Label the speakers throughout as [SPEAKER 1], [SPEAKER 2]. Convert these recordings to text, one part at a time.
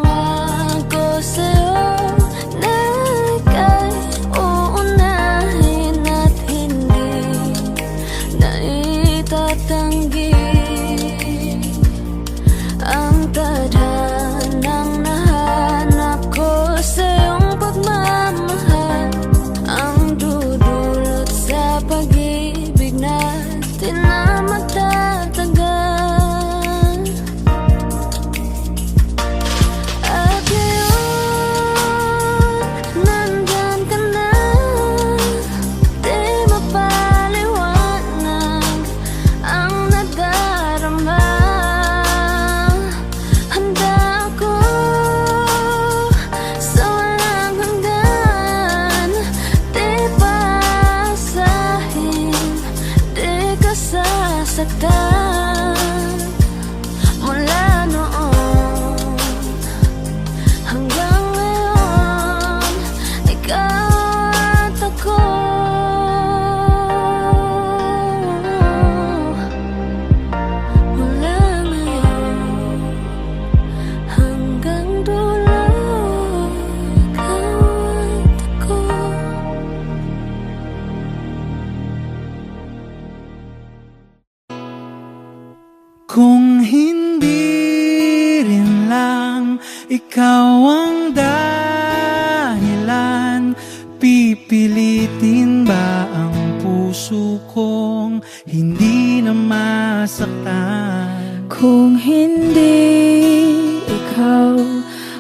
[SPEAKER 1] Pangako sa'yo na ika'y uunahin at hindi na itatanggi ang tadhanang nahanap ko sa iyong pagmamahal, ang dudulot sa pag-ibig natin na magtatagal. At ngayon, nandyan ka na, di mapaliwanag ang nadarama. Handa ako sa walang hanggan, di pasahin, di ka sasaktan. Mula noon hanggang ngayon, ikaw at ako. Mula ngayon hanggang dulo, ikaw at ako.
[SPEAKER 2] Kung hindi rin lang ikaw ang dahilan, pipilitin ba ang puso kong hindi na masaktan?
[SPEAKER 1] Kung hindi ikaw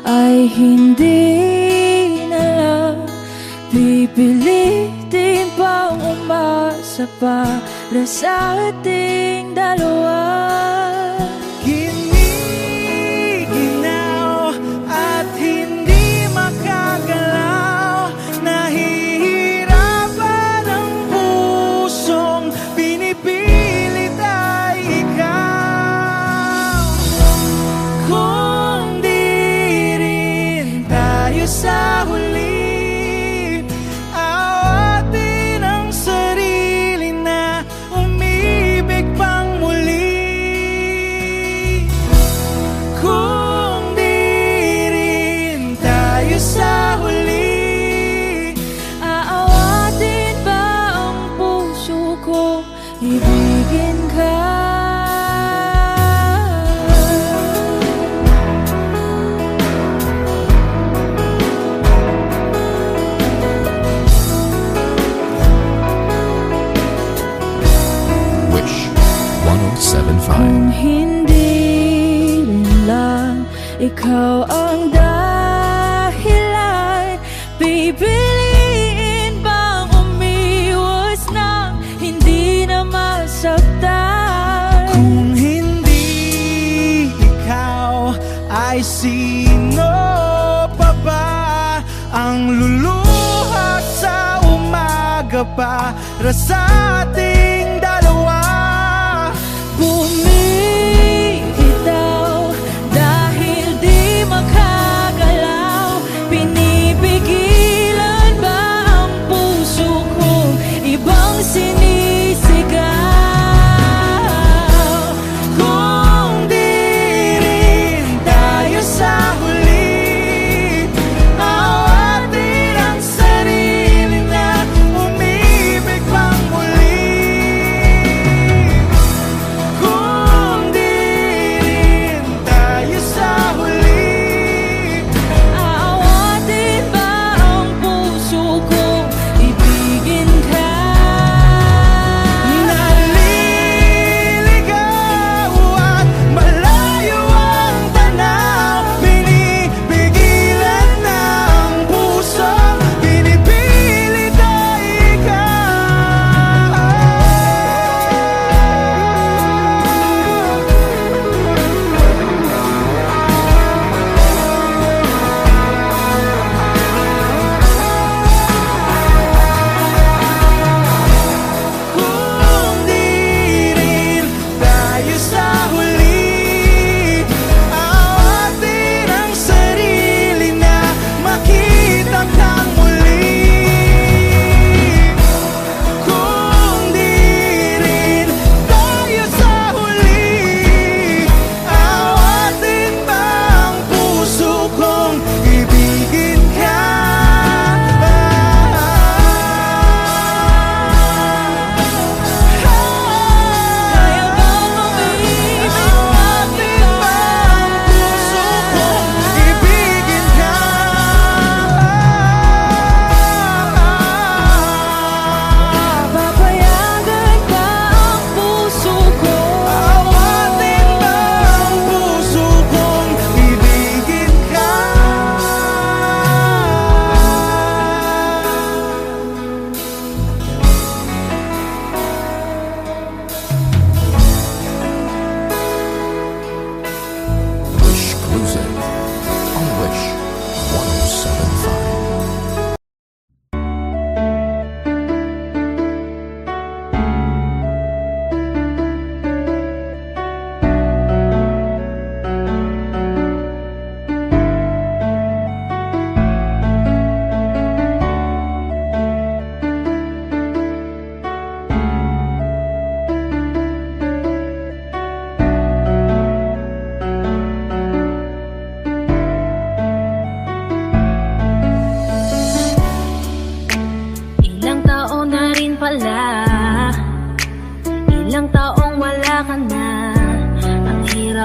[SPEAKER 1] ay hindi na lang, pipilitin pang umasa para sa ating dalawa.
[SPEAKER 2] Giniginaw at hindi makagalaw, nahihirapan ang pusong pinipilit ay ikaw. Kung di rin tayo sa huli, awatin ang sarili na umibig pang muli. Kung di rin tayo sa huli,
[SPEAKER 1] Aawatin ba ang puso ko, ibigin ka?
[SPEAKER 3] Wish 1075.
[SPEAKER 1] Kung hindi rin lang ikaw ang dahilan, pipiliin bang umiwas nang hindi na masaktan?
[SPEAKER 2] kung hindi ikaw, ay sino pa ba ang luluha sa umaga para sa ating dalawa?
[SPEAKER 1] Bumibitaw dahil di makagalaw, pinipigilan ba ang puso kong ibang sinisigaw?
[SPEAKER 2] Kung di rin tayo sa huli, awatin ang sarili na umibig pang muli.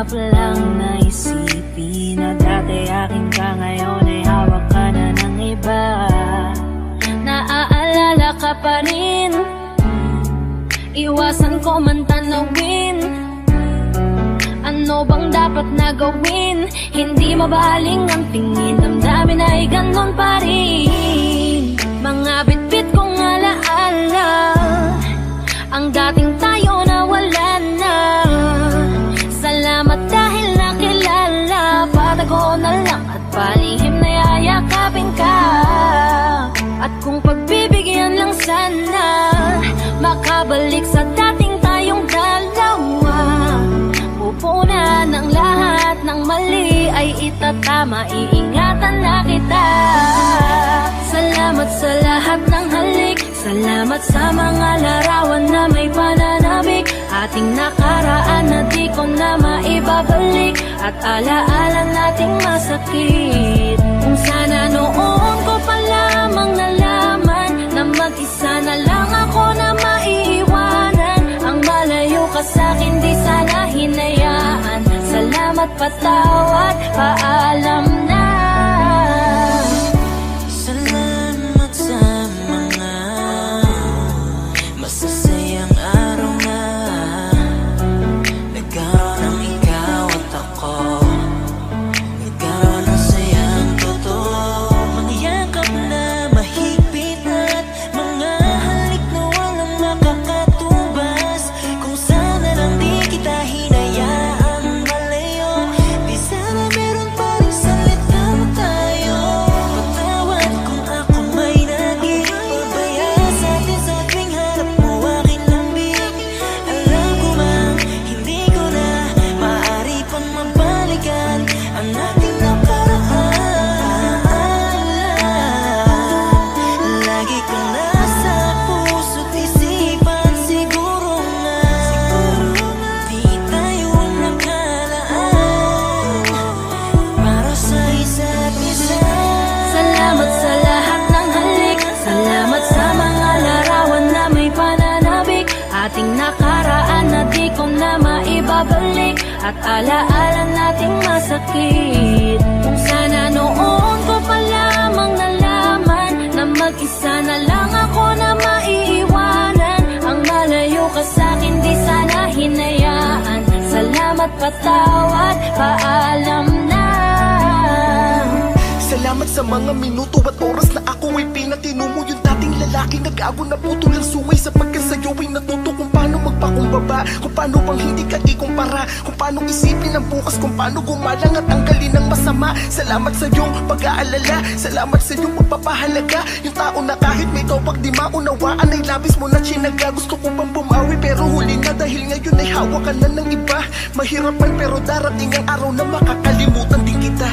[SPEAKER 1] Mahirap lang naisipin na dati akin ka, ngayon ay hawak ka na ng iba. Naaalala ka pa rin, iwasan ko man tanawin. Ano bang dapat na gawin? Hindi mabaling ang tingin, damdamin ay ganon pa rin. Mga bitbit kong alaala, ang dating tayo na wala na. Salamat dahil nakilala, patago na lang at palihim na yayakapin ka. At kung pagbibigyan lang sana, makabalik sa dating tayong dalawa. Pupunan ng lahat ng mali ay itatama, iingatan na kita. Salamat sa lahat ng halik, salamat sa mga larawan na may pananabik. Ating nakaraan na di ko na maibabalik, at alaala nating masakit. Kung sana noon ko pa lamang nalaman na mag-isa na lang ako na maiiwanan. Ang malayo ka sa'kin di sana hinayaan. Salamat, patawad, paalam na.
[SPEAKER 2] Salamat sa mga masasayang araw na nagkaroon ng ikaw at ako. Nagkaroon ng sayang totoo, mga yakap na mahigpit at mga halik na walang makakatubas. Kung sana lang di kita hinayaan malayo, di sana meron pa rin salita mo tayo. Patawad kung ako may naging pabaya sa atin sa tuwing harap mo aking lambing. Alam ko bang hindi ko na maaari pang mabalikan ang ating nakaraan. Lagi ko nasa puso't isipan, siguro nga di tayo nakalaan para sa isa't isa.
[SPEAKER 1] Salamat sa lahat ng halik, salamat sa mga larawan na may pananabik. Ating nakaraan na di ko na maibabalik, at alaala nating masakit. Kung sana noon ko pa lamang nalaman na mag-isa na lang ako na maiiwanan. Ang malayo ka sa'kin di sana hinayaan. Salamat, patawad, paalam na.
[SPEAKER 4] Salamat sa mga minuto at oras na ako ay pinatino mo. Yung dating lalaki nag-ago na putol ang suway, sapagkat sa'yo ay natuto kung paano magpakumbaba, kung paano bang hindi ka ikumpara, kung paano isipin ang bukas, kung paano gumalang at tanggalin ang masama. Salamat sa iyong pag-aalala, salamat sa iyong pagpapahalaga. Yung tao na kahit may topag di maunawaan ay labis mo na chinaga. Gusto ko pang bumawi pero huli na, dahil ngayon ay hawak ka na ng iba. Mahirap man pero darating ang araw na makakalimutan din kita.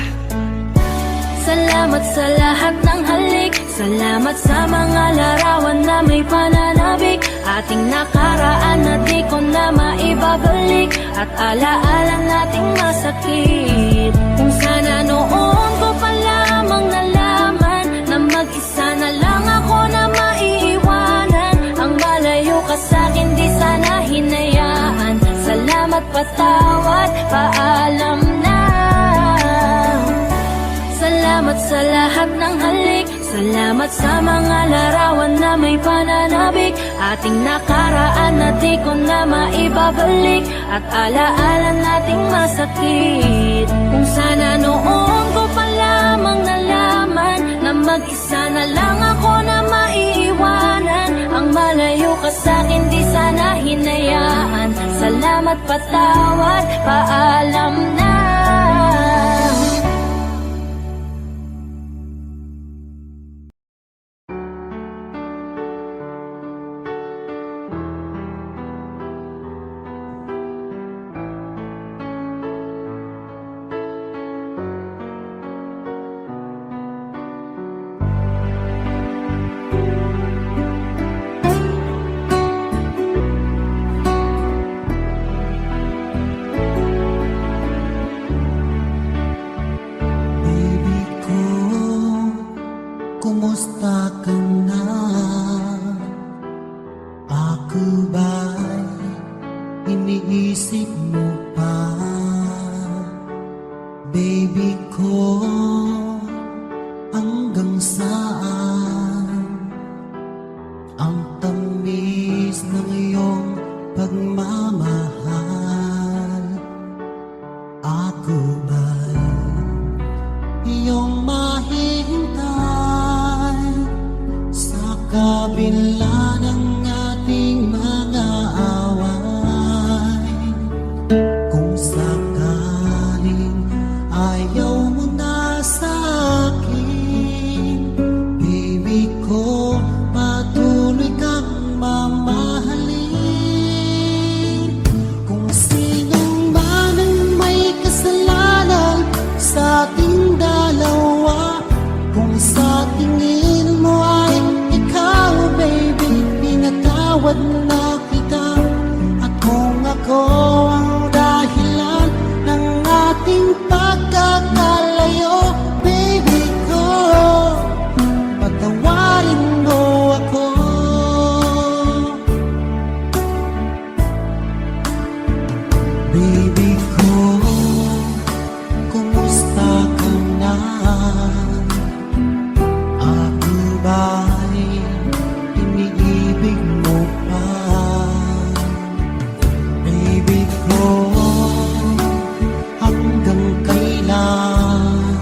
[SPEAKER 1] Salamat sa lahat ng halik, salamat sa mga larawan na may pananabik. Ating nakaraan na di ko na maibabalik, at alaala nating masakit. Kung sana noon ko pa lamang nalaman na mag-isa na lang ako na maiiwanan. Ang malayo ka sa'kin di sana hinayaan. Salamat, patawad, paalam na. Salamat sa lahat ng halik, salamat sa mga larawan na may pananabik. Ating nakaraan na di ko na maibabalik, at alaala nating masakit. Kung sana noon ko pa lamang nalaman na mag-isa na lang ako na maiiwanan. Ang malayo ka sa'kin di sana hinayaan. Salamat, patawad, paalam na.
[SPEAKER 5] kabila ng ating mga away. Kung sakaling ayaw mo na sa akin, baby ko, patuloy kang mamahalin. Kung sinong man ang may kasalanan sa ating dalawa, kung sa tingin mo ay ikaw, baby, pinatawad na kita. At kung ako ang dahilan ng ating pagkakalayo, baby ko, patawarin mo ako. Baby ko, kumusta ka na? Ako ba'y iniibig mo pa? Baby ko, hanggang kailan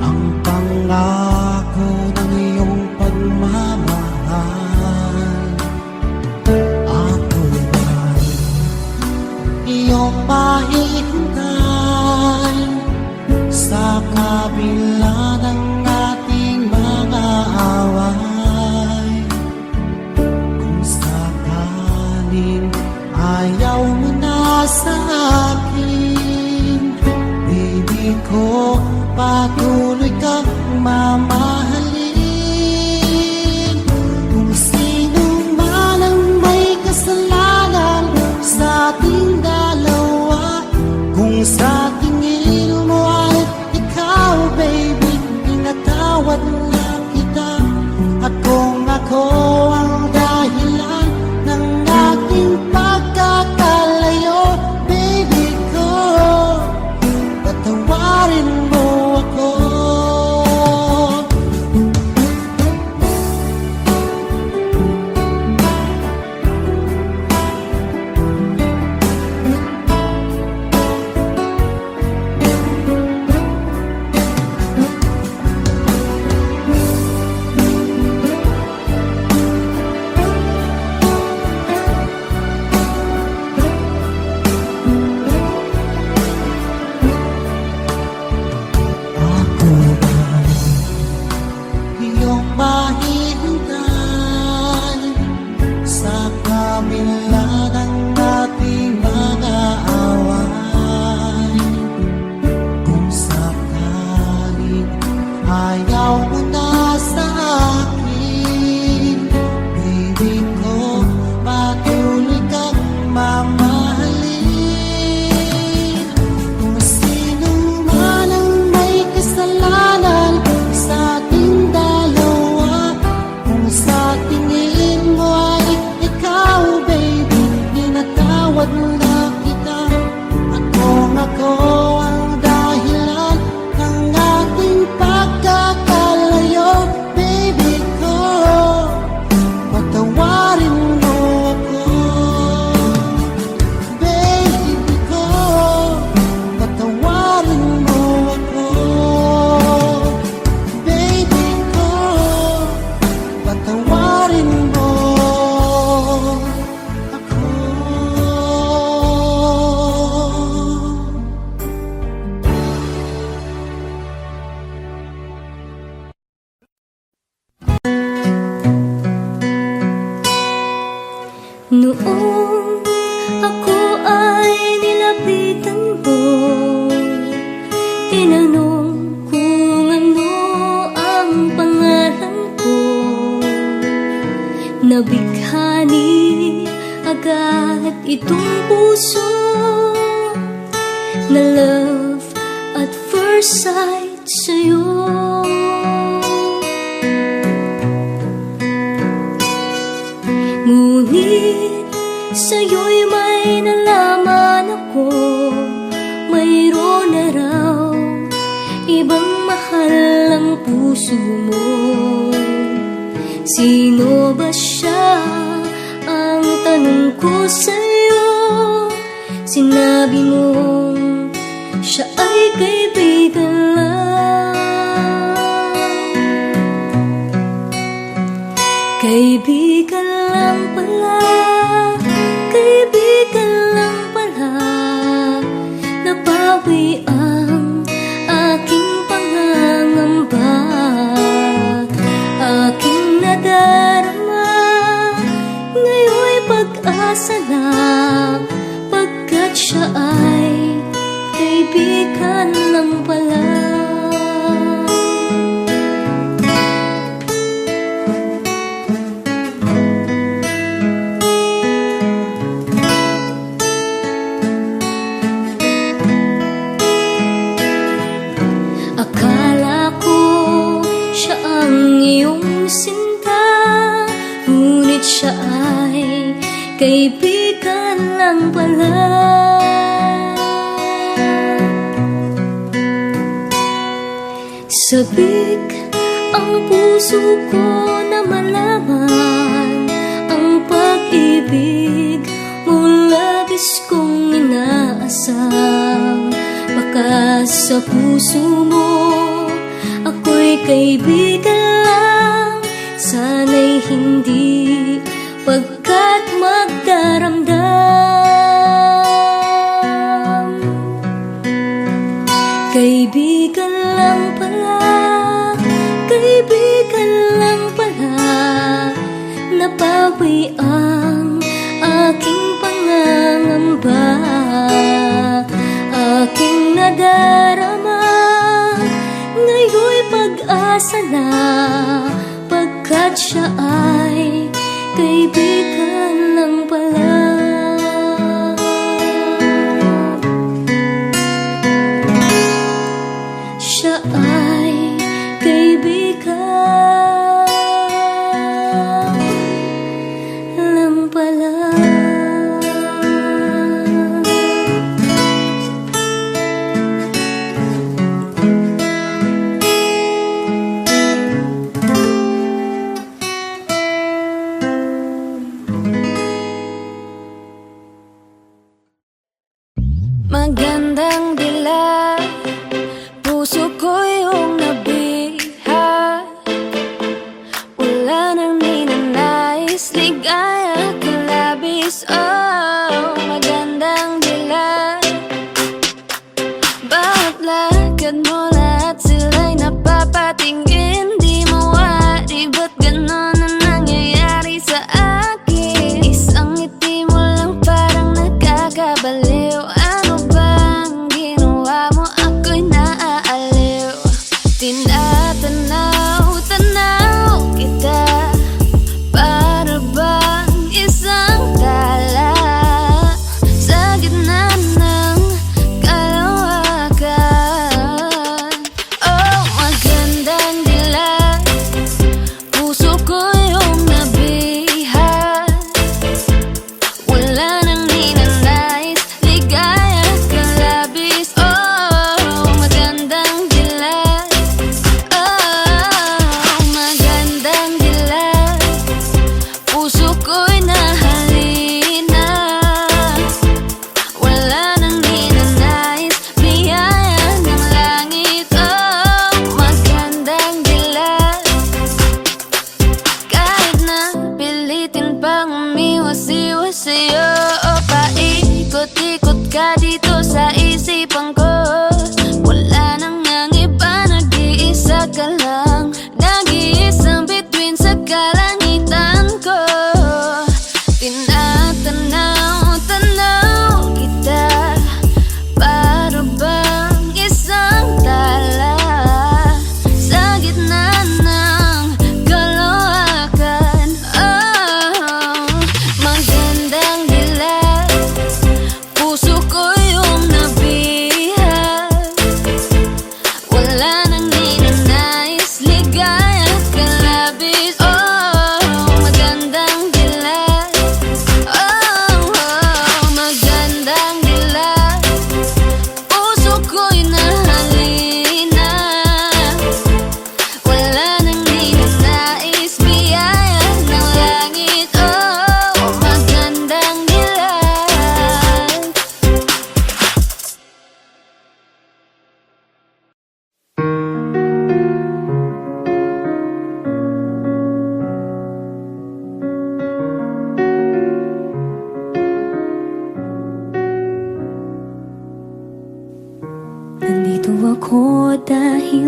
[SPEAKER 5] ang pangako ng iyong pagmamahal? Ako ba'y iyong mahihintay sa kabila ng ating mga away? Kung sakaling ayaw mo na sa akin, baby ko, patuloy kang mamahalin. Kung sino man ang may kasalanan sa ating dalawa, kung sa tingin mo ay ikaw, baby, pinatawad na kita. At kung ako ang dahilan ng ating pagkakalayo, baby ko, patawarin mo ako. Ako ba'y iyong mahihintay sa kabila ng ating mga away? Kung sakaling ayaw mo na sa akin, baby ko, patuloy kang mamahalin. Kung sino man ang may kasalanan sa ating dalawa, kung sa tingin mo ay ikaw, baby, pinatawad na kita. At kung ako ang dahilan ng ating pagkakalayo, baby ko, patawarin mo ako. Baby ko, patawarin mo ako. Baby ko, patawarin mo ako.
[SPEAKER 1] Noong ako ay nilapitan mo, tinanong kung ano ang pangalan ko. Nabighani agad itong puso na love at first sight sa'yo. Ngunit sa'yo'y may nalaman ako, mayroon na raw ibang mahal ang puso mo. Sino ba siya? Ang tanong ko sa'yo. Sinabi mo siya ay kaibigan lang. Kaibigan lang pala, kaibigan lang pala. Napawi ang aking pangangamba, aking nadarama. Ngayon'y pag-asa na, pagkat siya ay kaibigan lang pala. Akala ko siya ang iyong sinta, ngunit siya ay kaibigan lang pala. Sabik ang puso ko na malaman ang pag-ibig mo, labis kong inaasam. Baka sa puso mo ako'y kaibigan lang, sana'y hindi, pagkat magdaramdam. Kaibigan lang pala, kaibigan lang pala. Napawi ang aking pangangamba, aking nadarama. Ngayon'y pag-asa na, pagkat siya ay kaibigan lang pala. Siya ay kaibigan lang pala. Magandang dilag, puso ko yung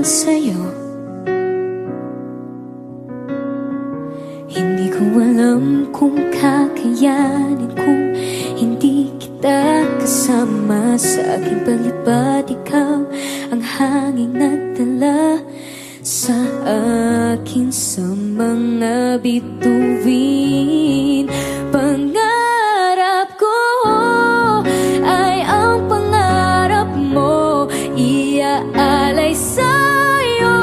[SPEAKER 1] sa'yo. Hindi ko alam kung kakayanin kung hindi kita kasama sa aking palipad. Ikaw ang hanging nagdala sa akin sa mga bituin. Pangarap ko ay ang pangarap mo, iaalay sa'yo.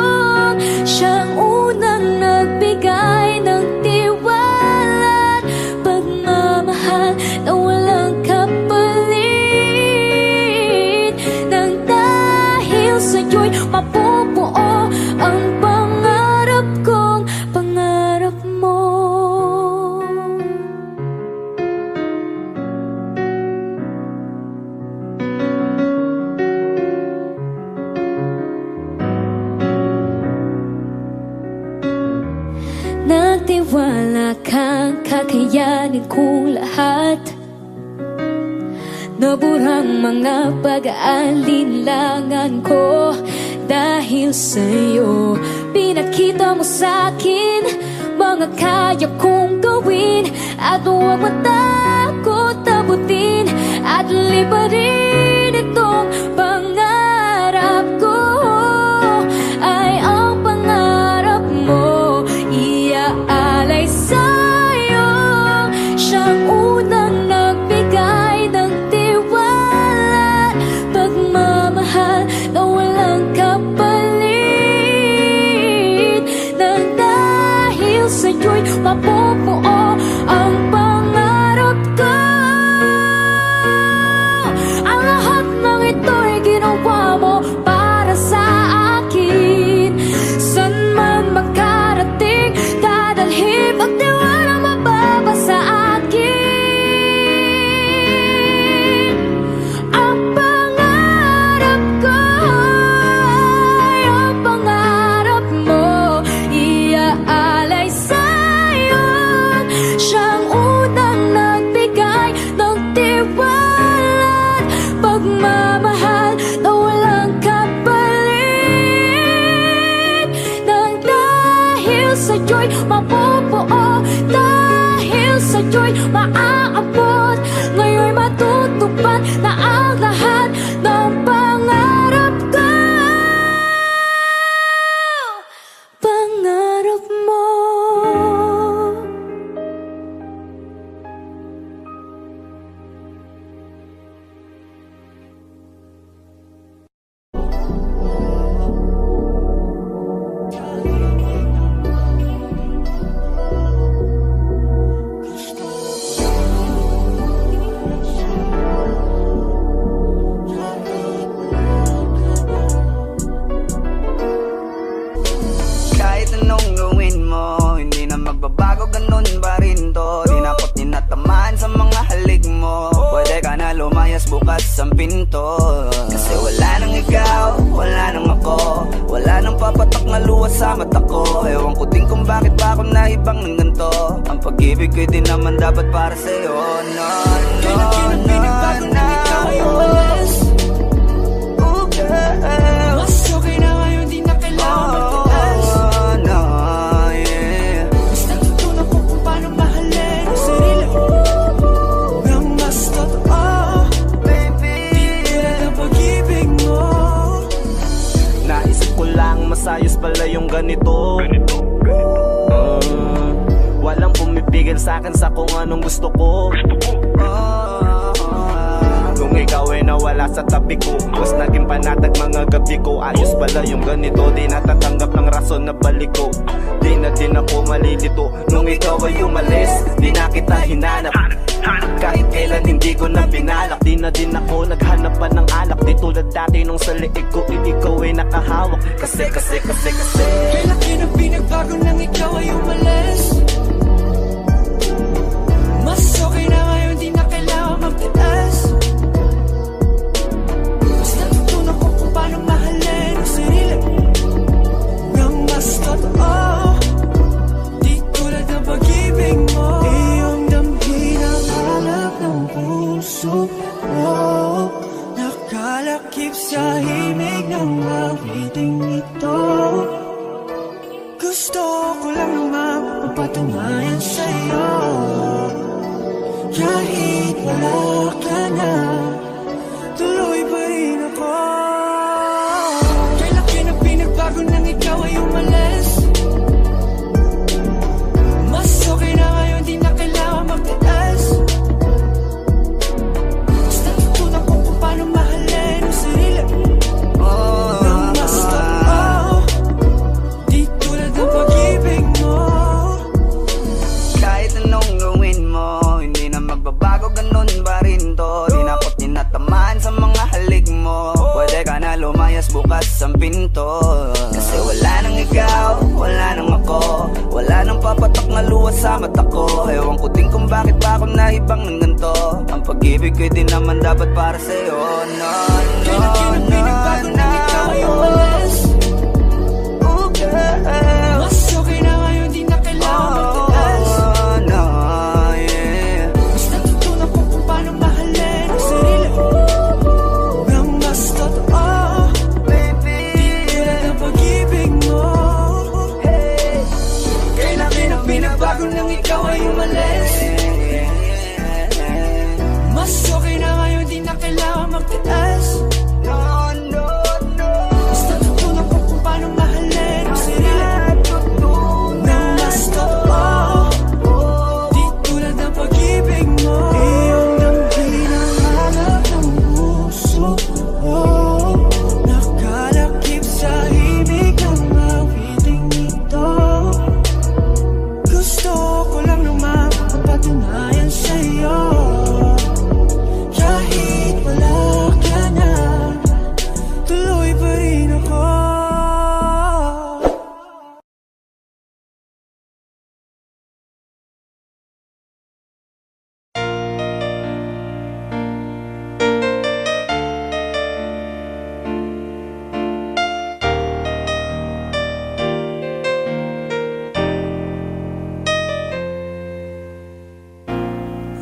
[SPEAKER 1] Siyang unang nagbigay ng tiwala at pagmamahal na walang kapalit. Nang dahil sa'yo'y mapubuo ang pangarap kong pangarap mo. Nagtiwala kang kakayanin kong lahat. Naburang mga pag-aalinlangan ko. Dahil sa'yo, pinakita mo sa'kin mga kaya kong gawin. At huwag matakot abutin at liparin itong pangarap ko. Ay ang pangarap mo, iaalay sa'yo. Siyang unang nagbigay ng tiwala at pagmamahal na walang kapalit. Nang dahil sa'yo'y mapubuo ang pangarap ko. Ang lahat ng ito'y ginawa mo para sa akin. San man makarating, dadalhin pagtiwala mababa sa akin. Ang pangarap ko ay ang pangarap mo, iaalay sa'yo. Siyang unang nagbigay ng tiwala at pagmamahal na walang kapalit. Nang dahil sa'yo'y mapubuo, dahil sa'yo'y maaabot, ngayon'y matutupad na ang lahat ng pangarap ko. Pangarap mo.
[SPEAKER 6] Kahit anong gawin mo, hindi na magbabago, ganun pa rin to. Di na ako't tinatamaan sa mga halik mo. Pwede ka na lumayas, bukas ang pinto. Kasi wala nang ikaw, wala nang ako, wala nang papatak na luwas sa mata ko. Ewan ko din kung bakit ba ako naibang ng ganito. Ang pag-ibig ko'y di naman dapat para sa'yo. No, no, no, no. Oh, girl.
[SPEAKER 2] Mas okay na ngayon, di na kailangan magtiis.
[SPEAKER 6] Oh, no, yeah.
[SPEAKER 2] Mas natutunan ko kung paano mahalin ang sarili nang mas totoo.
[SPEAKER 6] Baby,
[SPEAKER 2] Di tulad ng pag-ibig mo.
[SPEAKER 7] Naisip ko lang masayos pala yung ganito. Walang pumipigil sa'kin sa kung anong gusto ko. Kung ikaw ay nawala sa tabi ko, mas naging panatag mga gabi ko. Ayos pala yung ganito, di natatanggap ng rason na balik ko. Di na din ako malilito nung ikaw ay umalis. Di na kita hinanap, kahit kailan hindi ko na binalak. Di na din ako naghanap pa ng alak. Di tulad dati nung sa liig ko, ikaw ay nakahawak. Kasi
[SPEAKER 2] Kay laki ng pinagbago nang ikaw ay umalis. Mas okay na ngayon, di na kailangan magtiis. Mas natutunan ko kung paano mahalin ang sarili nang mas totoo. Di tulad ng pag-ibig mo. Iyong damhin ang hanap ng puso ko. Nakalakip sa himig ng awiting ito.
[SPEAKER 5] mapapatunayan sa'yo. Kahit wala ka na, tuloy pa rin ako. Kay laki na pinagbago nang ikaw ay umalis. Mas okay na ngayon, di na kailangan magtiis. Basta natutunan ko kung paano mahalin ang sarili nang mas totoo, di tulad ng pag-ibig mo.
[SPEAKER 6] Kahit anong gawin mo, hindi na magbabago, ganun pa rin to. Di na ako't tinatamaan sa mga halik mo. Pwede ka na lumayas, bukas ang pinto. Kasi wala nang ikaw, wala nang ako, wala nang papatak na luha sa mata ko. Ewan ko din kung bakit pa ako naibang ng ganito. Ang pag-ibig ko'y di naman dapat para sa'yo. No,
[SPEAKER 5] Kay laki na pinagbago nang ikaw ay umalis.
[SPEAKER 6] Oh, girl.
[SPEAKER 5] Mas okay na ngayon, di na kailangan magtiis.
[SPEAKER 6] Oh, no, yeah.
[SPEAKER 5] Basta natutunan ko kung paano mahalin ang sarili nang mas totoo,
[SPEAKER 6] Baby,
[SPEAKER 5] tulad ng pag-ibig mo. Kay laki na pinagbago nang ikaw ay umalis. Mas okay na ngayon, di na kailangan magtiis.
[SPEAKER 6] no, no, no.
[SPEAKER 5] Basta natutunan ko kung paano mahalin ang sarili nang mas totoo, di tulad ng pag-ibig mo. Iyong nang hinahanap ng puso ko, nakalakip sa himig ng awiting ito. Gusto ko lang naman mapatunayan sa'yo. Kahit wala ka na, tuloy pa rin ako.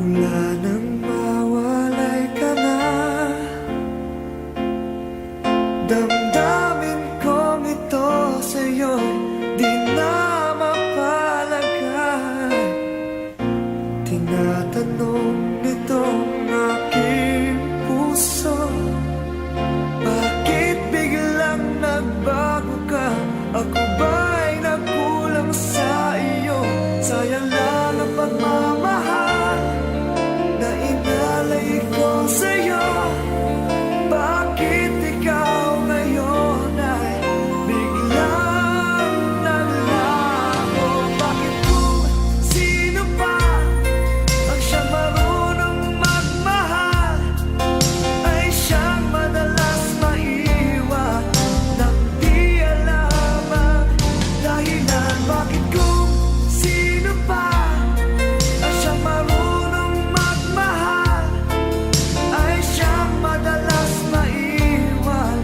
[SPEAKER 5] Wala nang mawalay ka na, damdamin kong ito sa'yo di na mapalagay. Tinatanong nitong aking puso, bakit biglang nagbago ka? Ako ba'y nagkulang sa iyo? Sayang lang ang pagmamahal na inalay ko sa'yo. Bakit ikaw ngayon ay biglang naglaho? Bakit kung sino pa ang siyang marunong magmahal ay siyang madalas maiwan nang di alam ang dahilan? Bakit kung sino pa ang siyang marunong magmahal ay siyang madalas maiwan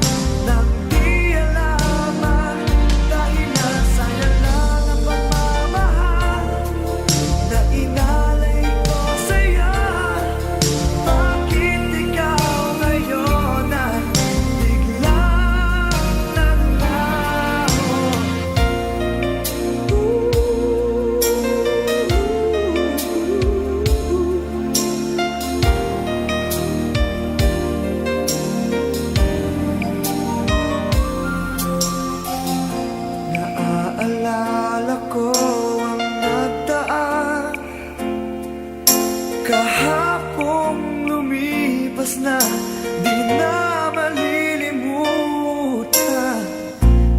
[SPEAKER 5] nang di alam ang dahilan? Sayang lang ang pagmamahal na inalay ko sa'yo. Bakit ikaw ngayon ay biglang naglaho? Naaalala ko ang nagdaan, kahapong lumipas na, di na malilimutan.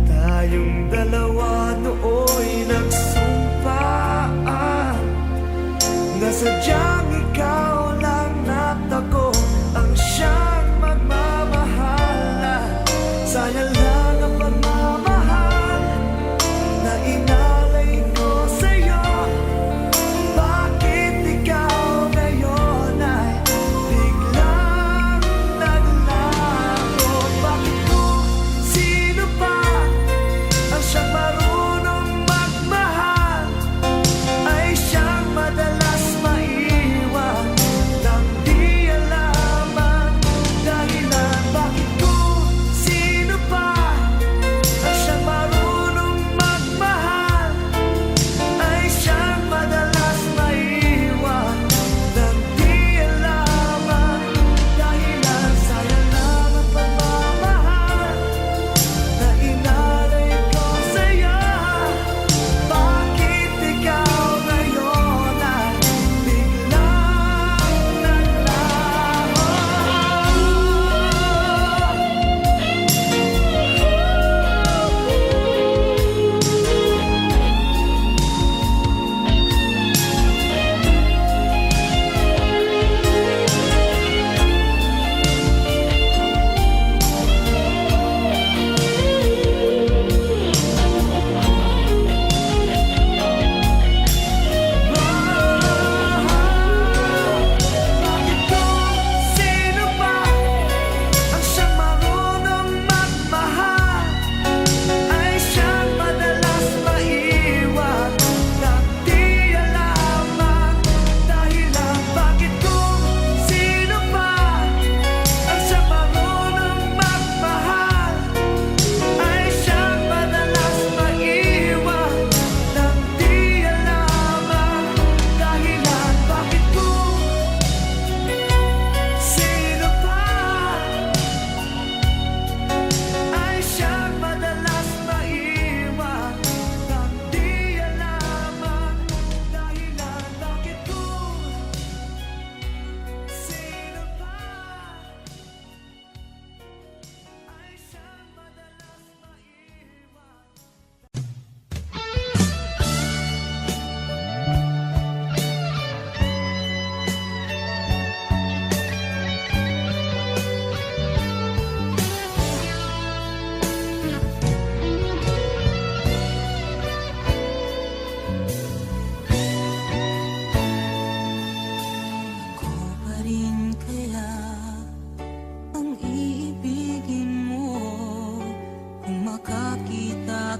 [SPEAKER 5] Tayong dalawa nooy nagsumpaan na sadyang ikaw lang at ako ang siyang magmamahalan. Sayang lang ang pagmamahal na inalay ko sa'yo. Bakit ikaw ngayon ay biglang naglaho? Bakit kung sino pa ang siyang marunong magmahal ay siyang madalas maiwan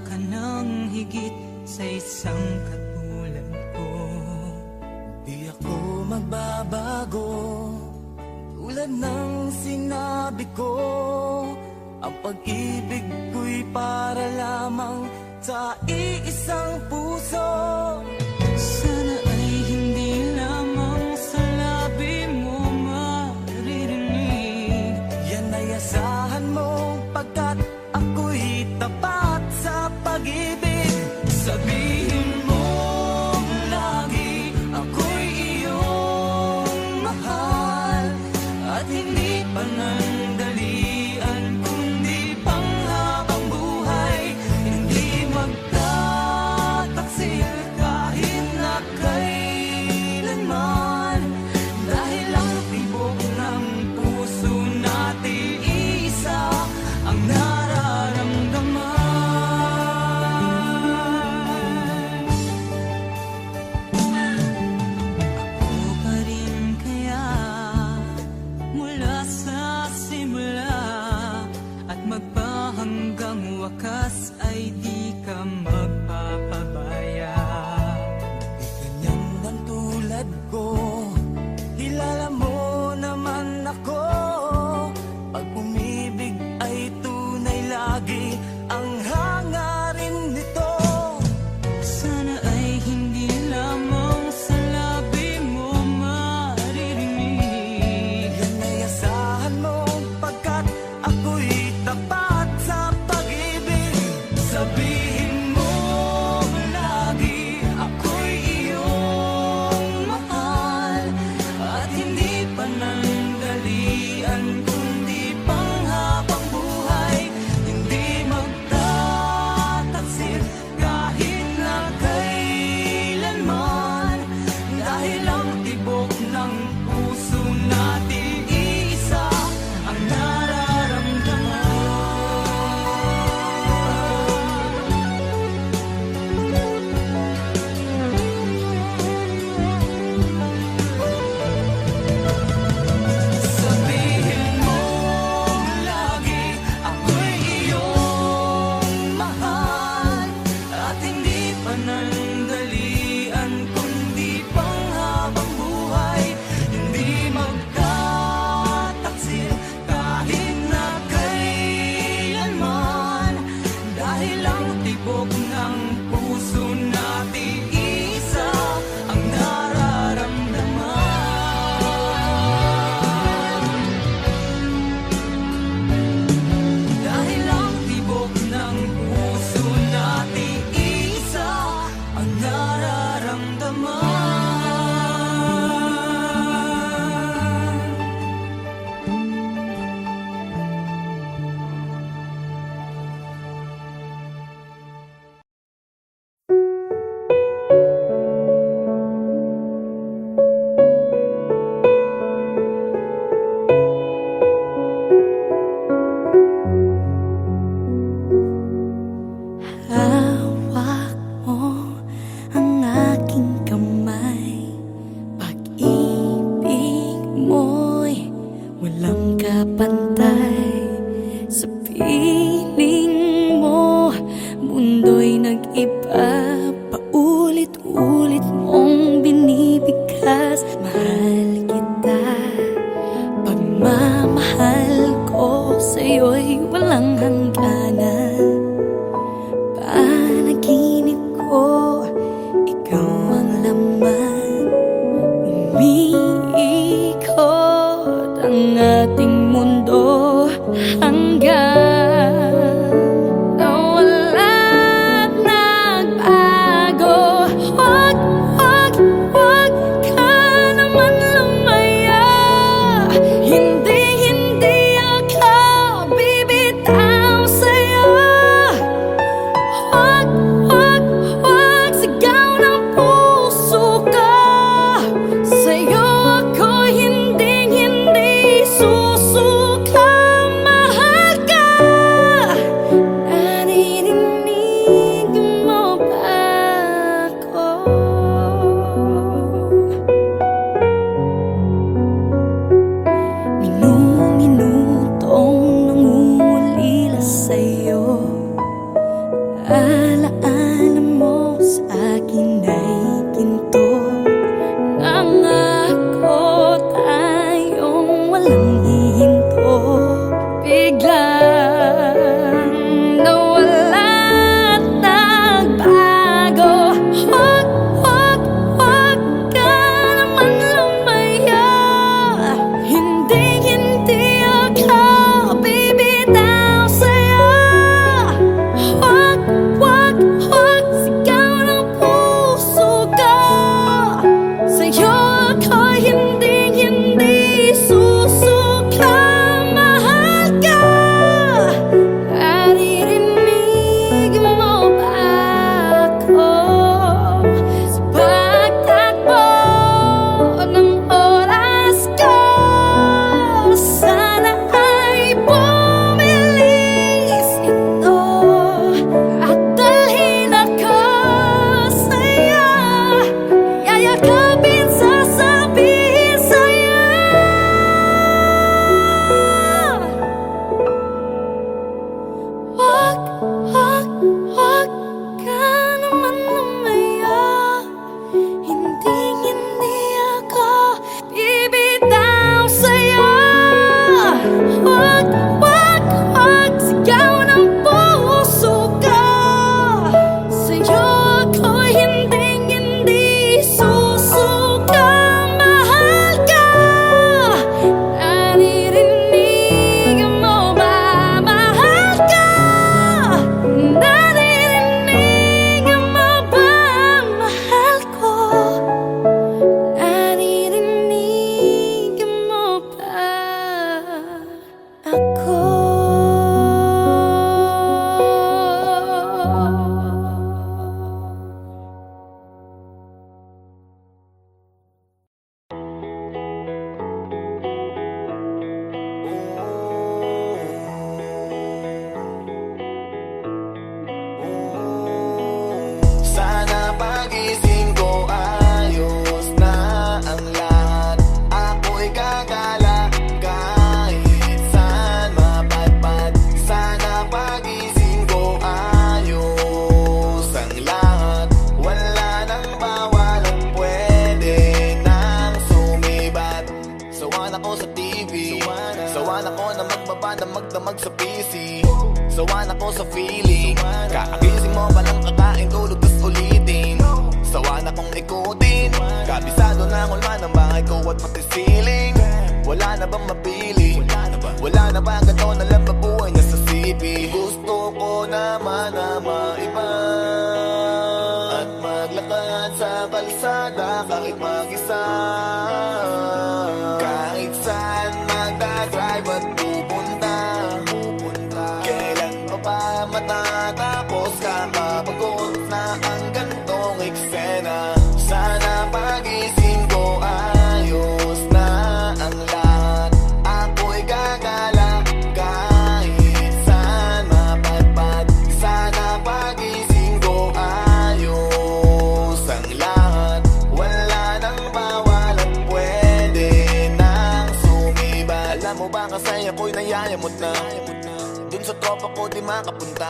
[SPEAKER 5] ka ng higit sa isang katulad ko.
[SPEAKER 6] Di ako magbabago, tulad ng sinabi ko. Ang pag-ibig ko'y para lamang sa iisang puso.
[SPEAKER 5] Sana ay hindi lamang sa labi mo maririnig.
[SPEAKER 6] Yan ay asahan mo, pagkat ako'y tapat sa pag-ibig. Sabihin mo lagi, ako'y iyong mahal, at hindi panandalian, kundi panghabang buhay. Hindi magtataksil kahit na kailanman, dahil ang tibok ng puso natin isa ang nararamdaman.
[SPEAKER 5] Ako pa rin kaya mula sa simula, at magpahanggang wakas ay di ka magpapabaya.
[SPEAKER 6] Di ganyan ang tulad ko, kilala mo naman ako. Pag umibig ay tunay lagi ang hangarin nito.
[SPEAKER 5] Sana ay hindi lamang sa labi mo maririnig.
[SPEAKER 6] Yan ay asahan mo, pagkat ako'y tapat sa pag-ibig. Sabihin mo lagi, ako'y iyong mahal, at hindi panandalian, kundi panghabang buhay. Hindi magtataksil kahit na kailanman, dahil ang tibok ng puso natin isa ang nararamdaman. Sabihin mo lagi, ako'y iyong mahal, at hindi panandalian, kundi panghabang buhay. Hindi magtataksil kahit na kailanman, dahil ang tibok ng puso natin isa ang nararamdaman. Dahil ang tibok ng puso natin isa ang nararamdaman.
[SPEAKER 1] Hawak mo ang aking kamay, pag-ibig mo'y walang kapantay. Sa piling mo, mundo'y nag-iba, paulit-ulit mong binibigkas. Mahal kita, pagmamahal ko sa'yo'y walang hangganan. Panaginip ko, ikaw ang laman. Umiikot ang ating mundo hanggang nawala't nagbago. Huwag, huwag, huwag ka naman lumaya. Hindi, hindi ako bibitaw. alaala mo sa akin ay ginto. Nangako tayong walang hihinto. Biglang nawala at nagbago. Huwag ka naman lumaya. Hindi ako bibitaw sa'yo. Huwag sigaw ng puso ko. Sa'yo ako'y hindi susuka. Mahal ka. Naririnig mo ba ako sa pagtakbo ng oras ko? Sana ay bumilis ito at dalhin ako sa'yo. Yayakapin, sasabihin sa'yo. Huwag ka naman lumaya. Hindi ako bibitaw sa'yo. Huwag sigaw ng puso ko. Sa'yo ako'y hindi susuka. Mahal ka. Naririnig mo ba? Mahal ka. Naririnig mo ba? Mahal ko. Naririnig mo ba ako?
[SPEAKER 4] Sana pagising ko ayos na ang lahat. Ako'y gagala kahit saan mapadpad. Sana pagising ko ayos ang lahat. Wala nang bawal at pwede nang sumibat. Sawan ako sa TV, sawan ako na magbaba na magdamag sa PC. Sawan ako sa feeling, kakagising mo palang kakain, tulog tas ulitin. Sawan akong ikutin, kabisado na kulma ng bahay ko at pati ceiling. Wala na bang mapili? Wala na ba ganito na lang mabuhay niya sa CP? Gusto ko naman na maiba at maglakad sa kalsada kahit mag-isa. Kahit saan magdadrive at pupunta. Kailan pa ba matatapos? Kakapagod na ang gantong eksena. Sana pagising ko ayos na ang lahat. Ako'y gagala kahit saan mapadpad. Sana pagising ko ayos ang lahat. Wala nang bawal at pwede nang sumibat. Alam mo ba kasi ako'y nayayamot na dun sa tropa ko di makapunta.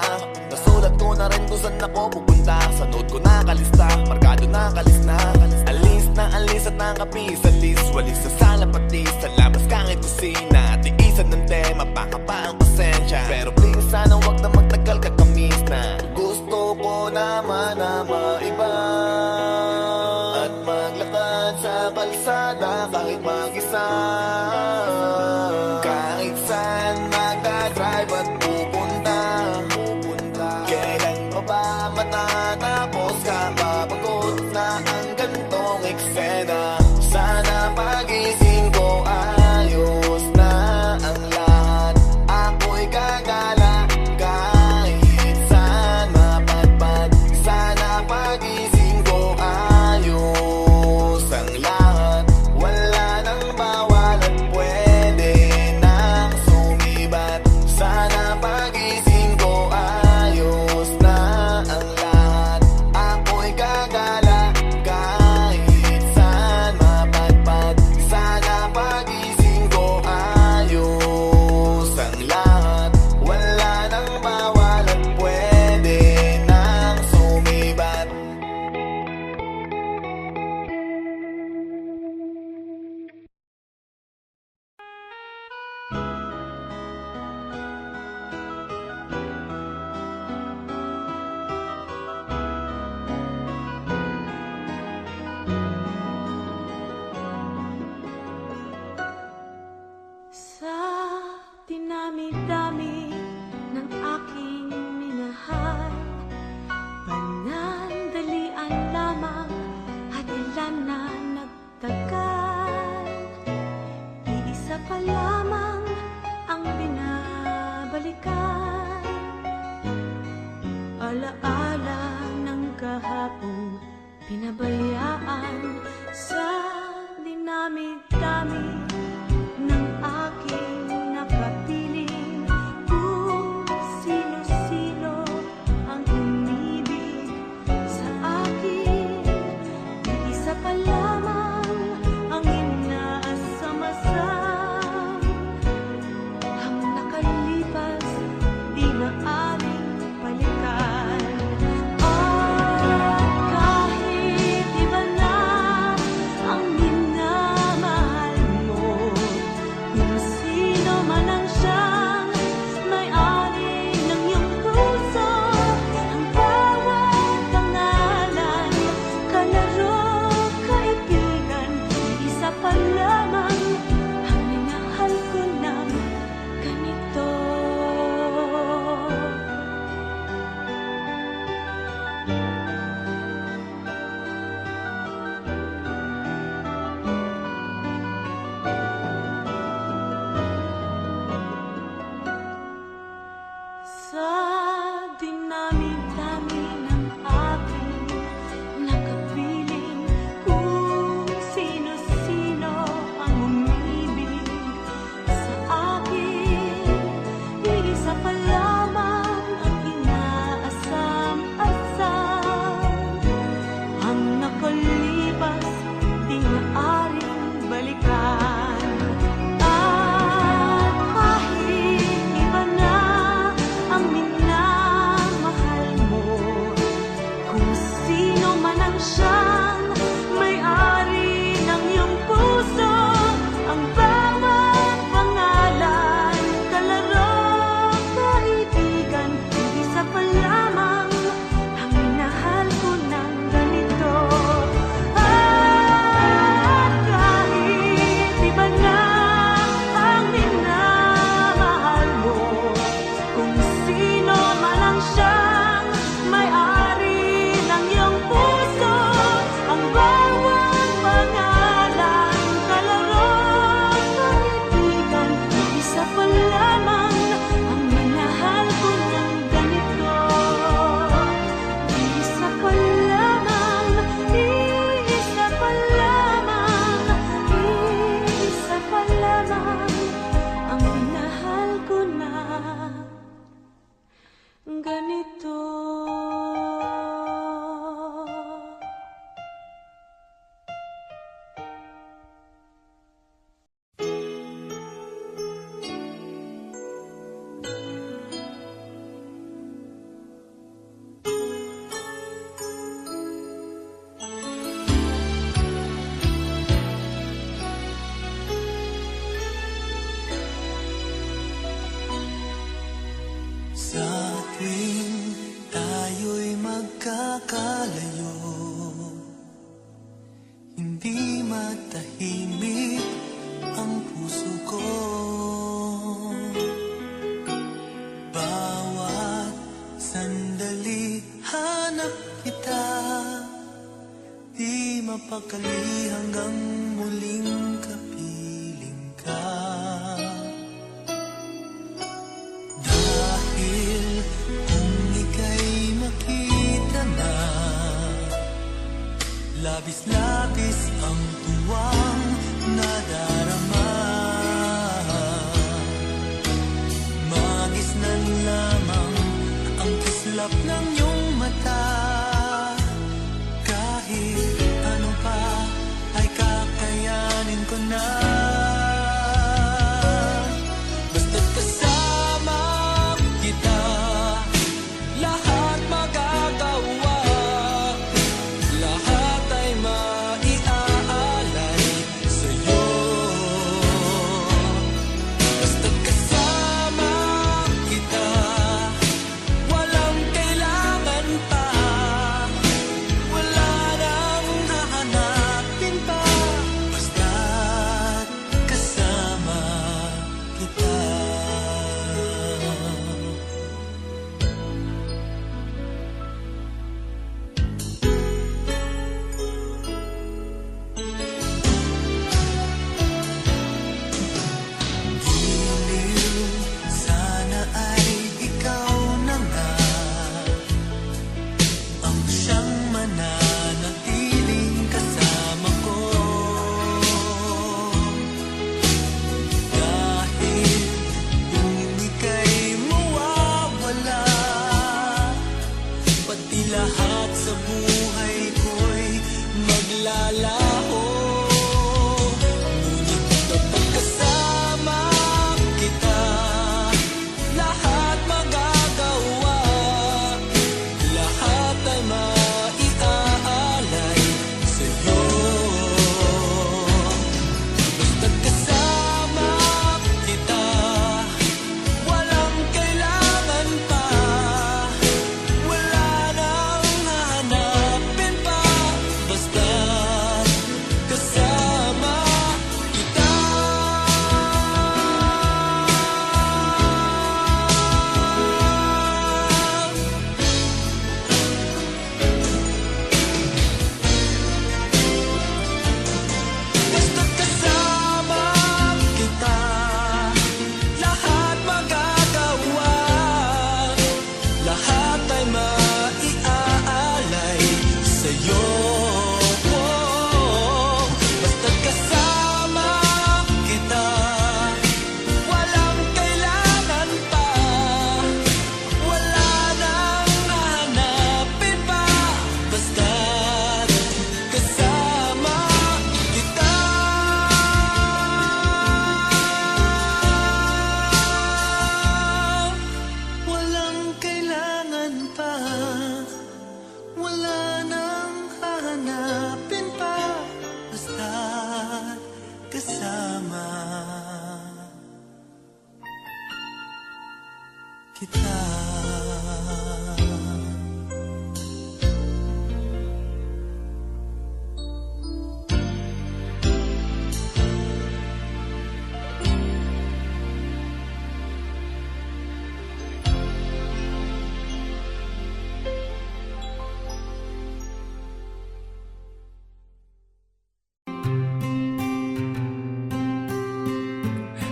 [SPEAKER 4] Nasulat ko na rin kung saan ako pupunta. Sa note ko nakalista, markado nakalis na. Alis at nakapis sa list. Walis sa sala pati sa labas kahit kusina. Tiisan ng tema, baka pa ang pasensya. Pero please sana wag na magtagal kakamis na. Gusto ko naman na maiba at maglakad sa kalsada kahit mag-isa. Kahit saan magdadrive at pupunta. Kailan pa ba matatapos? Kapapagod na ang gantong eksena. Sana pagising ko ayos na ang lahat. Ako'y gagala kahit saan mapadpad. Sana pagising ko ayos ang lahat. Wala nang bawal at pwede nang sumibat. Sana pagising ko ayos na ang lahat.
[SPEAKER 1] pong pinabayaan sa dinami-dami ng aking nakapiling. Kung sino-sino ang umibig sa akin, isa pa lamang ang inaasam-asam. Ang nakalipas, di maaaring balikan. At kahit iba na ang minamahal mo, kung sino man ang siyang may-ari ng iyong puso, ang bawat pangalan, kalaro, kaibigan, isa pa lamang ang minahal ko ng ganito. Sa dinami-dami ng aking nakapiling, kung sino-sino ang umibig sa akin, isa pa lamang ang inaasam-asam. Ang nakalipas, di maaring balikan. At kahit iba na ang minamahal mo, kung sino man ang siyang may-ari ng iyong puso, ang bawat pangalan, kalaro, kaibigan, isa pa lamang ang minahal ko ng ganito. At kahit iba na ang minamahal mo, kung sino man ang siyang may-ari ng iyong puso, ang bawat pangalan, kalaro, kaibigan, isa pa lamang ang minahal ko ng ganito. Isa pa lamang, isa pa lamang, isa pa lamang ang minahal ko na ganito.
[SPEAKER 5] Sa tuwing tayo'y magkakalayo, hindi matahimik ang puso ko. Bawat sandali hanap kita, di mapakali hanggang muling kapiling ka. Dahil kung ika'y makita na, labis-labis ang tuwang nadarama. Magisnan lamang ang kislap ng iyong mata. Kahit ano pa ay kakayanin ko na. Basta't kasama kita, lahat magagawa, lahat ay maiaalay sa'yo. Basta't kasama kita, walang kailangan Pati lahat sa buhay ko'y maglalaho. Ngunit kapag kasama kita, lahat magagawa, lahat ay maiaalay sa'yo. Basta't kasama kita, walang kailangan pa, wala nang hahanapin pa. Basta't kasama kita. Basta't kasama kita, lahat magagawa, lahat ay maiaalay sa'yo. Basta't kasama kita, walang kailangan pa, wala nang hahanapin pa. Basta't kasama kita. Walang kailangan pa, wala nang hahanapin pa. Basta't kasama kita.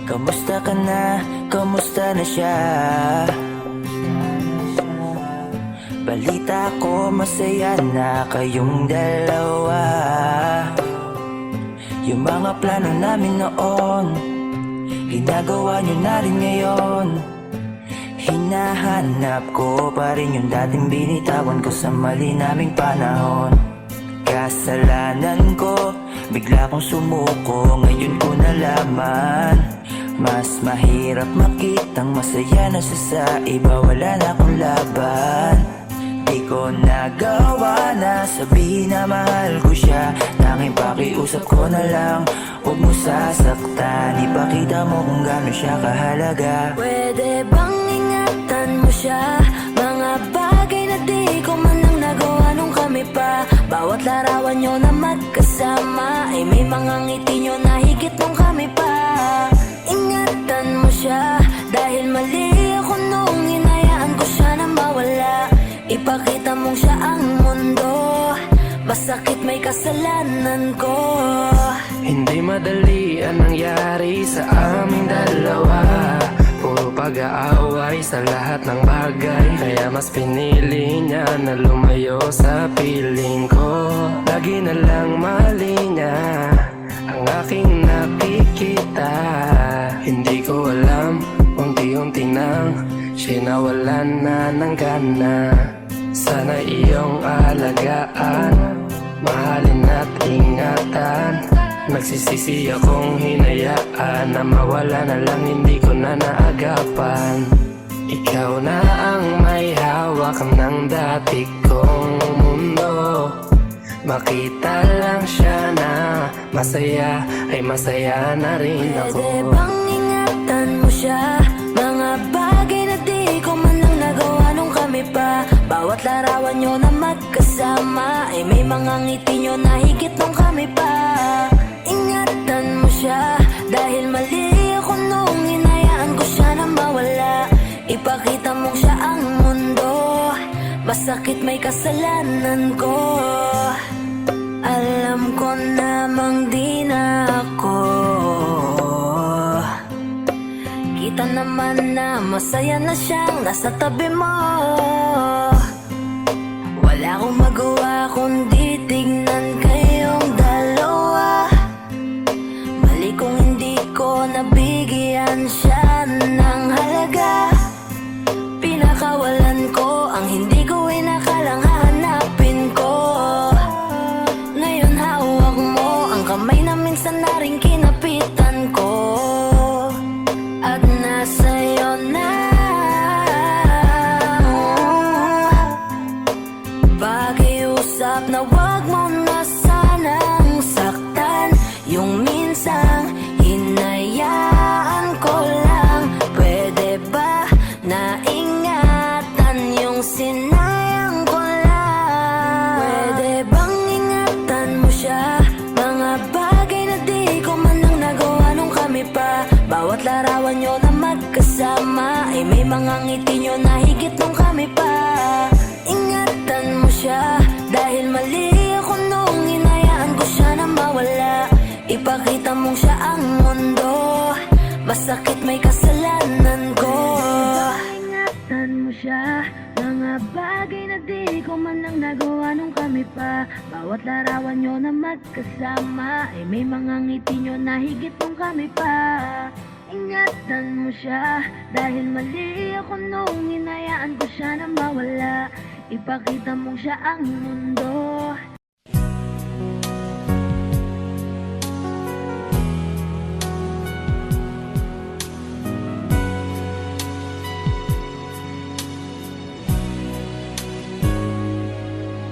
[SPEAKER 6] Kamusta ka na? Kamusta na siya? Balita ko masaya na kayong dalawa. Yung mga plano namin noon, ginagawa nyo na rin ngayon. Hinahanap ko pa rin yung dating binitawan ko sa mali naming panahon. Kasalanan ko, bigla kong sumuko, ngayon ko nalaman. Mas mahirap makitang masaya na siya sa iba, wala na akong laban. Di ko nagawa na sabihin na mahal ko siya, tanging pakiusap ko na lang, huwag mo sasaktan. Ipakita mo kung gaano siya kahalaga.
[SPEAKER 1] Pwede bang ingatan mo siya? Mga bagay na di ko man lang nagawa nung kami pa. Bawat larawan nyo na magkasama ay may mga ngiti nyo na higit nung kami pa. Ingatan mo siya, dahil mali ako nung hinayaan ko siya na mawala. Ipakita mong siya ang mundo, masakit may kasalanan ko.
[SPEAKER 8] Hindi madali ang nangyari sa aming dalawa. Puro pag-aaway sa lahat ng bagay, kaya mas pinili niya na lumayo sa piling ko. Lagi na lang mali niya ang aking nakikita. Hindi ko alam, unti-unti nang siya'y nawalan na ng gana. Sana iyong alagaan, mahalin at ingatan. Nagsisisi akong hinayaan na mawala na lang, hindi ko na naagapan. Ikaw na ang may hawak ng dati kong mundo. Makita lang siya na masaya, ay masaya na rin ako.
[SPEAKER 1] Pwede bang ingatan mo siya? Mga bagay na di ko man lang nagawa nung kami pa. Bawat larawan nyo na magkasama ay may mga ngiti nyo na higit nung kami pa. Ingatan mo siya, dahil mali ako nung hinayaan ko siya na mawala. Ipakita mong siya ang mundo, masakit may kasalanan ko. Alam ko namang di na ako. Kita naman na masaya na siyang nasa tabi mo. Wala akong magawa kundi tignan kayong dalawa. Mali kung hindi ko nabigyan siya ng halaga. Pinakawalan ko ang hindi ko inakalang Pakiusap na wag mo na sanang saktan. Yung minsang hinayaan ko lang. Pwede ba na ingatan yung sinayang ko lang? Pwede bang ingatan mo siya? Mga bagay na di ko man lang nagawa nung kami pa. Bawat larawan nyo na magkasama ay may mga ngiti nyo na higit nung kami pa. Ingatan mo siya dahil mali ako nung hinayaan ko siya na mawala. Ipakita mong siya ang mundo, masakit may kasalanan ko. Ingatan mo siya, mga bagay na di ko man lang nagawa nung kami pa. Bawat larawan nyo na magkasama ay may mga ngiti nyo na higit nung kami pa. Ingatan mo siya dahil mali ako nung hinayaan ko siya na mawala. Ipakita mong siya ang mundo.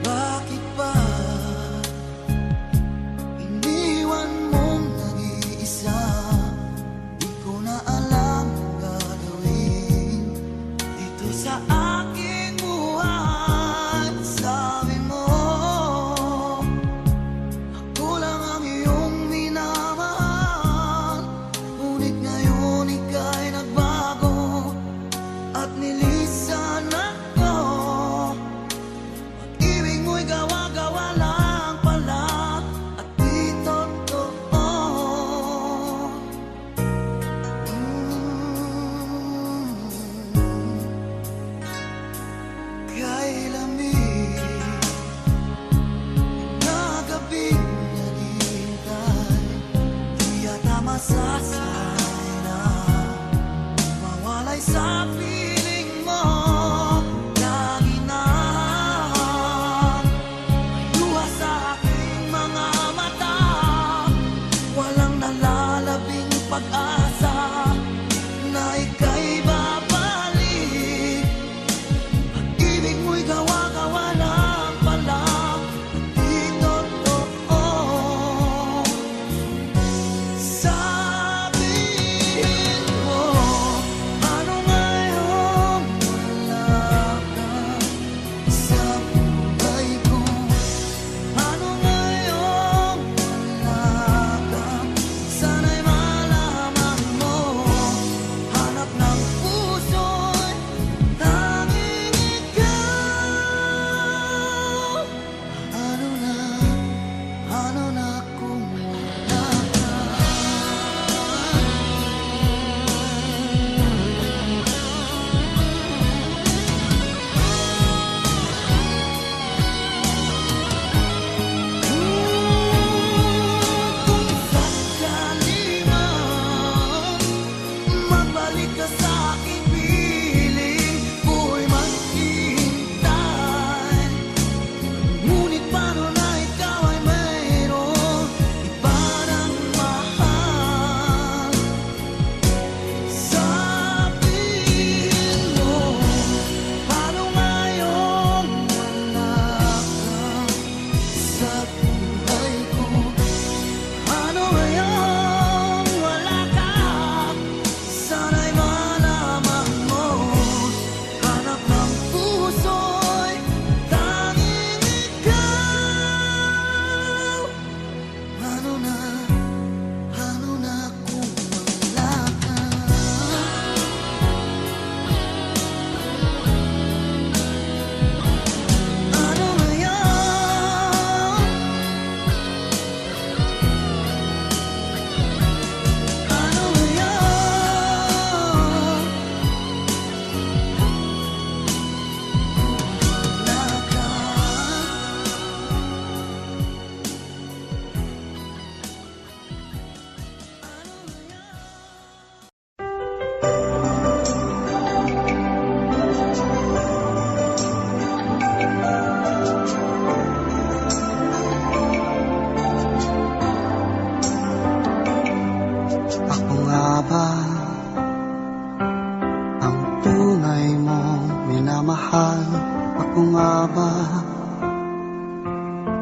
[SPEAKER 5] Bakit ba iniwan mong nag-iisa? Di ko na alam ang gagawin dito sa aking buhay. Sabi mo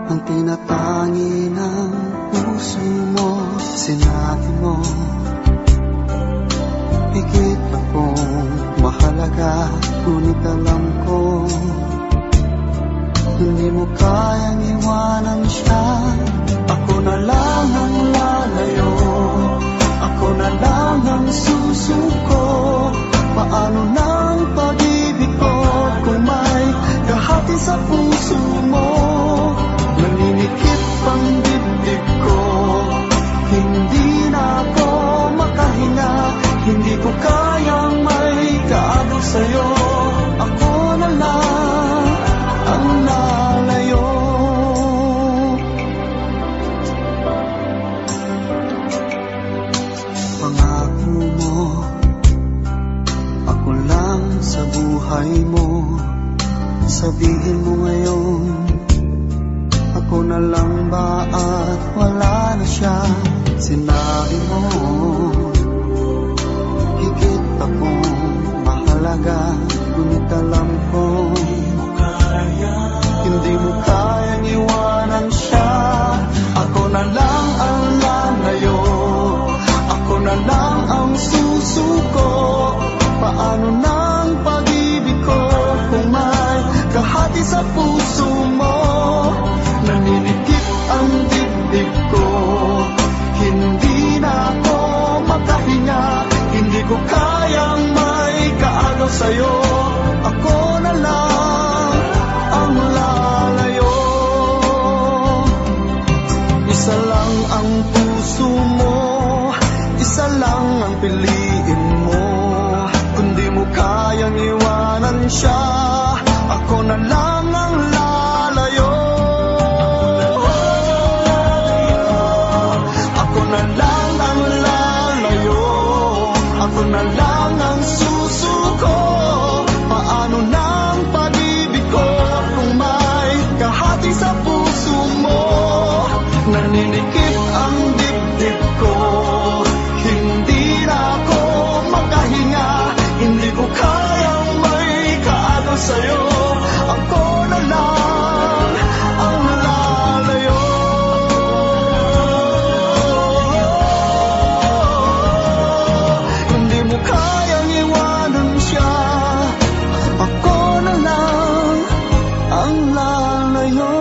[SPEAKER 9] ang tinatangi ng puso mo. Sinabi mo, higit akong mahalaga, ngunit alam ko hindi mo kayang iwanan siya. Ako na lang ang lalayo, ako na lang ang susuko. Paano ng pag-ibig ko kung may kahati sa puso mo? Naninikip ang dibdib ko, hindi na ako makahinga. Hindi ko kayang may kaagaw sa'yo. Ako na lang ang lalayo. Pangako mo, ako lang sa buhay mo. Sabihin mo ngayon, ako na lang ba at wala na siya? Sinabi mo, higit akong mahalaga, ngunit alam ko hindi mo kayang iwanan siya. Ako na lang ang lalayo, ako na lang ang susuko. Paano ng pag-ibig ko kung may kahati sa puso mo? Naninikip ang dibdib ko, hindi na ako makahinga. Hindi ko kayang may kaagaw sa'yo. Ako na lang ang lalayo. Isa lang ang puso mo, isa lang ang piliin mo. Kung di mo kayang iwanan siya, ako na lang ang lalayo. Ako na lang ang lalayo, ako na lang ang susuko. Paano ng pag-ibig ko kung may kahati sa puso mo? Naninikip ang dibdib ko, hindi na ako makahinga. Hindi ko kayang may kaagaw sa'yo. Ako na lang ang lalayo. Hindi mo kayang iwanan siya. Ako na lang ang lalayo.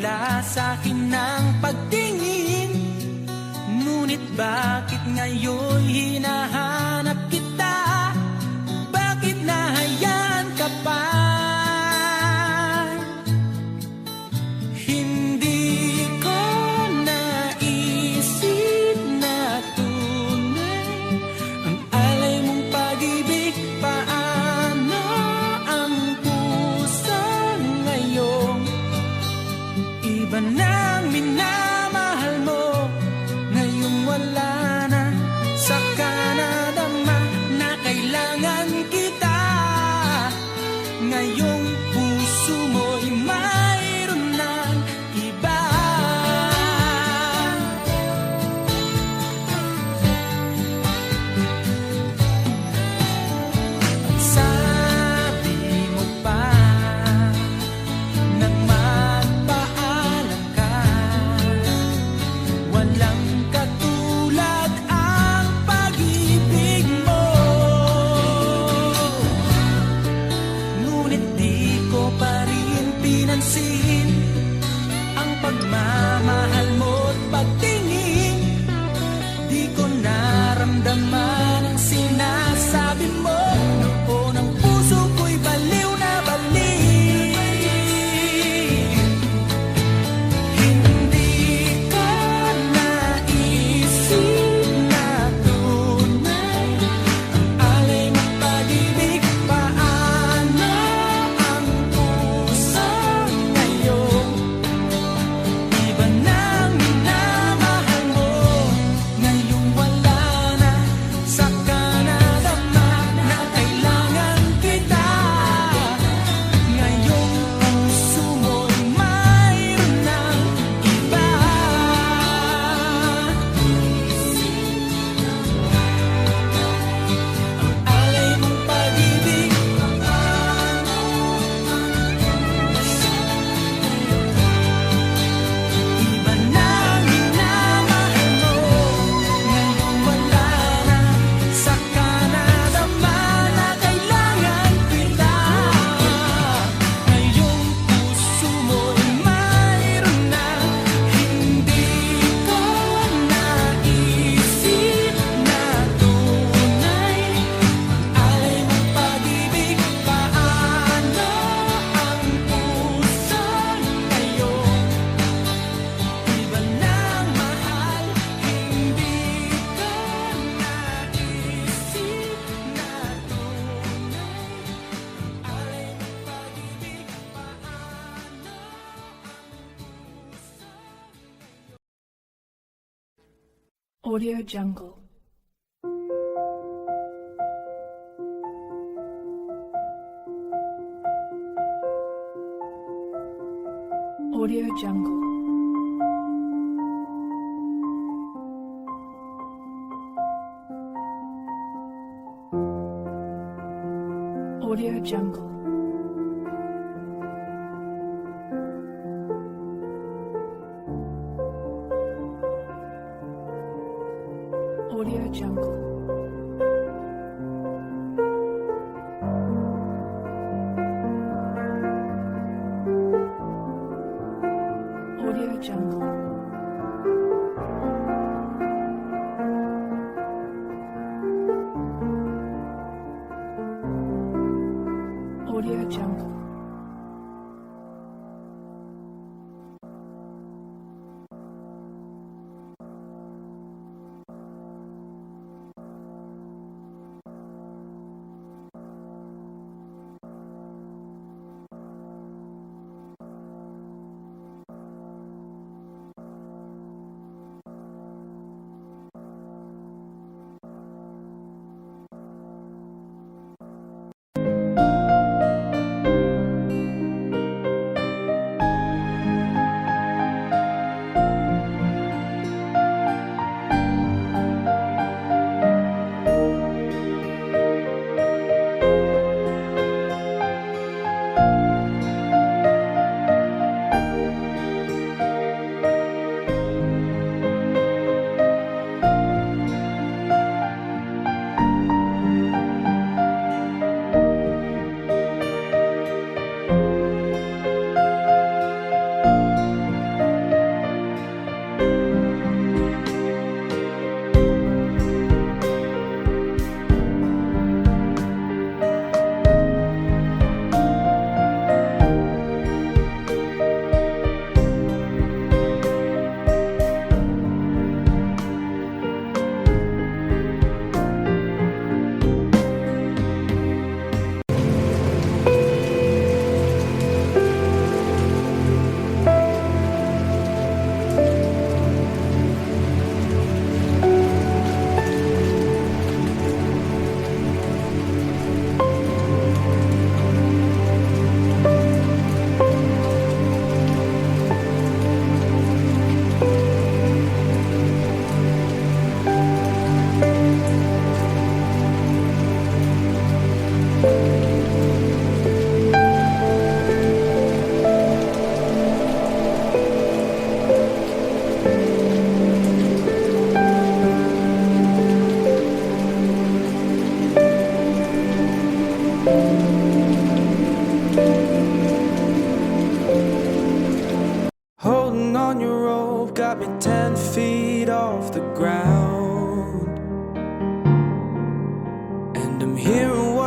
[SPEAKER 5] wala sa'kin ng pagtingin. Ngunit bakit ngayon hinahanap kita? Bakit nahayaan ka pa? Hindi ko naisip na tunay ang alay mong pag-ibig. Paano ang puso ngayon? Iba nang minamahal mo, ngayong wala na. Saka nadama na kailangan kita. Ngayong puso mo'y mayroon ng iba. Sabi mo pa nang magpaalam ka, walang katulad ang pag-ibig mo. Ngunit di ko pa rin pinansin ang pagmamahal mo't pagtingin. Di ko naramdaman ang sinasabi mo. Noon ang puso ko'y baliw na baliw. Hindi ko naisip na tunay ang alay mong pag-ibig. Paano ang puso ngayon? Iba nang minamahal mo, ngayong wala na. Saka nadama na kailangan kita. Ngayong puso mo'y mayroon ng iba. Ang alay mong pag-ibig. Iba nang minamahal mo, ngayong wala na. Saka nadama na kailangan kita. Ngayong puso mo'y mayroon na. Hindi ko naisip na tunay ang alay mong pag-ibig. Paano ang puso ngayon? Iba nang mahal, hindi ko naisip na tunay ang alay mong pag-ibig.
[SPEAKER 10] Audio Jungle. Audio Jungle. Audio Jungle. Audio Jungle. Audio Jungle. Audio Jungle.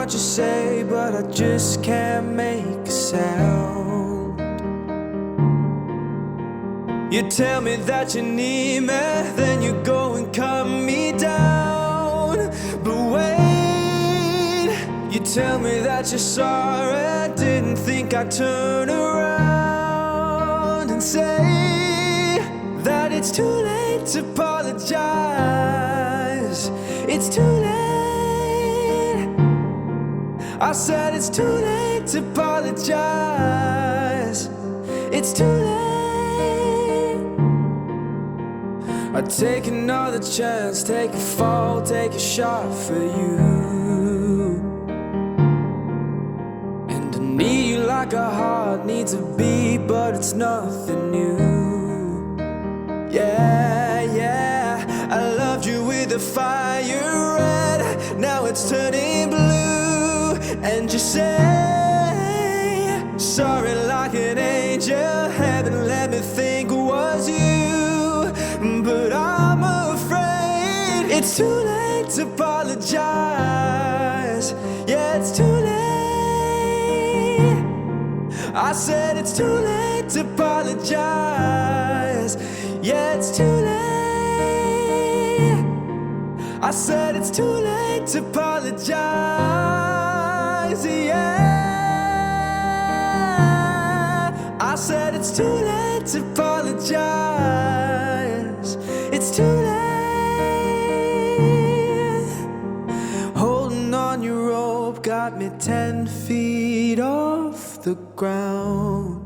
[SPEAKER 5] what you say, but I just can't make a sound. You tell me that you need me, then you go and cut me down. But wait, you tell me that you're sorry, didn't think I'd turn around and say that it's too late to apologize. It's too late. I said it's too late to apologize. It's too late. I'd take another chance, take a fall, take a shot for you. And I need you like a heart needs a beat, but it's nothing new. Yeah, yeah, I loved you with a fire red, now it's turning blue. And you say sorry like an angel, heaven let me think it was you. But I'm afraid it's too late to apologize. Yeah, it's too late. I said it's too late to apologize. Yeah, it's too late. I said it's too late to apologize. Yeah, I said it's too late to apologize. It's too late. Holding on your rope got me 10 feet off the ground.